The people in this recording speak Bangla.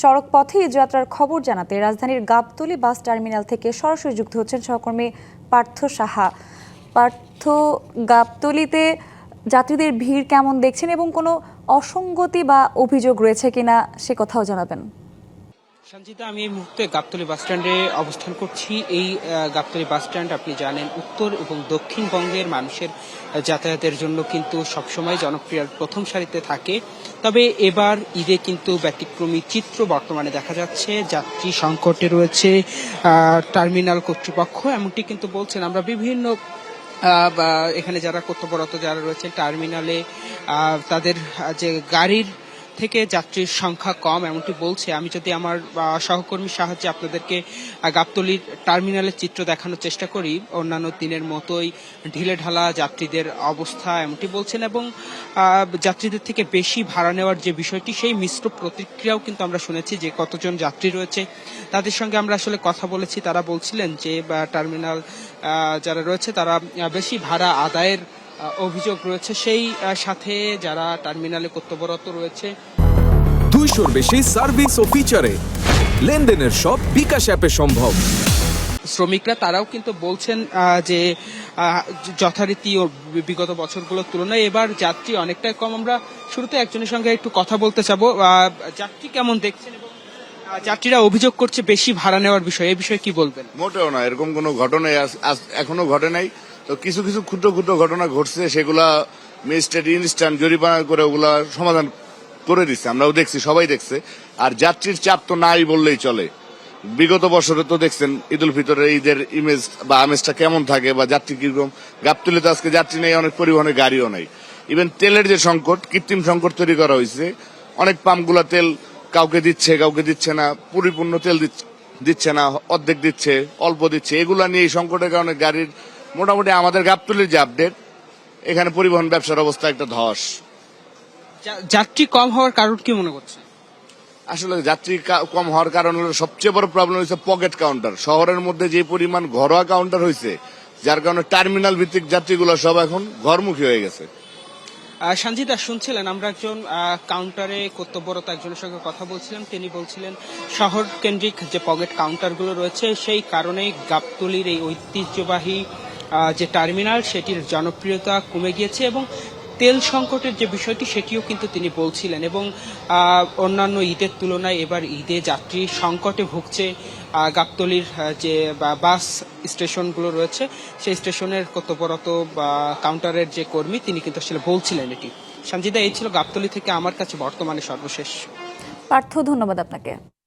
সড়ক পথে ঈদযাত্রার খবর জানাতে রাজধানীর গাবতলী বাস টার্মিনাল থেকে সরাসরি যুক্ত হচ্ছেন সহকর্মী পার্থ সাহা। পার্থ, গাবতলীতে যাত্রীদের ভিড় কেমন দেখছেন এবং কোনো অসঙ্গতি বা অভিযোগ রয়েছে কিনা সে কথাও জানাবেন। সঞ্জিতা, আমি এই মুহূর্তে গাবতলী বাস স্ট্যান্ডে অবস্থান করছি। এই গাবতলী বাস স্ট্যান্ড আপনি জানেন উত্তর এবং দক্ষিণবঙ্গের মানুষের যাতায়াতের জন্য কিন্তু সবসময় জনপ্রিয় প্রথম সারিতে থাকে। তবে এবার ঈদে কিন্তু ব্যতিক্রমী চিত্র বর্তমানে দেখা যাচ্ছে। যাত্রী সংকটে রয়েছে টার্মিনাল কর্তৃপক্ষ, এমনটি কিন্তু বলছেন। আমরা বিভিন্ন এখানে যারা কর্তব্যরত যারা রয়েছেন টার্মিনালে তাদের যে গাড়ির থেকে যাত্রীর সংখ্যা কম এমনটি বলছে। আমি যদি আমার সহকর্মীর সাহায্যে আপনাদেরকে গাবতলীর টার্মিনালের চিত্র দেখানোর চেষ্টা করি, অন্যান্য দিনের মতোই ঢিলে ঢালা যাত্রীদের অবস্থা এমনটি বলছেন এবং যাত্রীদের থেকে বেশি ভাড়া নেওয়ার যে বিষয়টি সেই মিশ্র প্রতিক্রিয়াও কিন্তু আমরা শুনেছি। যে কতজন যাত্রী রয়েছে তাদের সঙ্গে আমরা আসলে কথা বলেছি, তারা বলছিলেন যে টার্মিনাল যারা রয়েছে তারা বেশি ভাড়া আদায়ের অভিযোগ রয়েছে। সেই সাথে যারা টার্মিনালে কর্তব্যরত রয়েছে 200-র বেশি সার্ভিস ও ফিচারে লেনদেনের সব বিকাশ অ্যাপে সম্ভব। শ্রমিকরা তারাও কিন্তু বলছেন যে যথারীতি ও বিগত বছরগুলোর তুলনায় এবার যাত্রী অনেকটাই কম। আমরা শুরুতে একজনের সঙ্গে একটু কথা বলতে চাবো। যাত্রী কেমন দেখছেন এবং যাত্রীরা অভিযোগ করছে বেশি ভাড়া নেওয়ার বিষয়ে, এই বিষয়ে কি বলবেন? মোটেও না, এরকম কোনো ঘটনাই এখনো ঘটে নাই। তো কিছু কিছু ক্ষুদ্র ক্ষুদ্র ঘটনা ঘটছে, সেগুলা ম্যাজিস্ট্রেট ইনস্ট্যান্ট জরিমানা করে ওগুলা সমাধান করে দিচ্ছে, আমরাও দেখছি, সবাই দেখছে। আর যাত্রীর চাপ তো নাই বললেই চলে। বিগত বছরে তো দেখছেন ঈদ উল ফিতরের ঈদের ইমেজ বা আমেজটা কেমন থাকে বা যাত্রী কিরকম। গাবতলীতে আজকে যাত্রী নেই, অনেক পরিবহনের গাড়িও নাই। ইভেন তেলের যে সংকট, কৃত্রিম সংকট তৈরি করা হয়েছে। অনেক পাম্পগুলা তেল কাউকে দিচ্ছে, কাউকে দিচ্ছে না, পরিপূর্ণ তেল দিচ্ছে না, অর্ধেক দিচ্ছে, অল্প দিচ্ছে। এগুলা নিয়ে এই সংকটের কারণে গাড়ির মোটামুটি আমাদের গাবতলীর যে আপডেট, এখানে পরিবহন ব্যবসার অবস্থা একটা ধস। যাত্রী কম হওয়ার কারণ কি মনে করছে? আসলে যাত্রী কম হওয়ার কারণ হলো, সবচেয়ে বড় প্রবলেম হচ্ছে পকেট কাউন্টার। শহরের মধ্যে যে পরিমাণ ঘরোয়া কাউন্টার হয়েছে, যার কারণে টার্মিনাল ভিত্তিক যাত্রীগুলো সব এখন ঘরমুখী হয়ে গেছে। সঞ্জিতা, শুনছিলেন আমরা একজন কাউন্টারে কর্তব্যরত একজনের সঙ্গে কথা বলছিলাম। তিনি বলছিলেন শহর কেন্দ্রিক যে পকেট কাউন্টারগুলো রয়েছে সেই কারণেই গাবতলীর এই ঐতিহ্যবাহী যে টার্মিনাল সেটির জনপ্রিয়তা কমে গিয়েছে এবং তেল সংকটের যে বিষয়টি সেটিও কিন্তু তিনি বলছিলেন। এবং অন্যান্য ঈদের তুলনায় এবার ঈদে যাত্রী সংকটে ভুগছে গাবতলীর যে বাস স্টেশনগুলো রয়েছে সেই স্টেশনের কর্তব্যরত কাউন্টারের যে কর্মী তিনি কিন্তু আসলে বলছিলেন এটি। সঞ্জিদা, এই ছিল গাবতলী থেকে আমার কাছে বর্তমানে সর্বশেষ। পার্থ, ধন্যবাদ আপনাকে।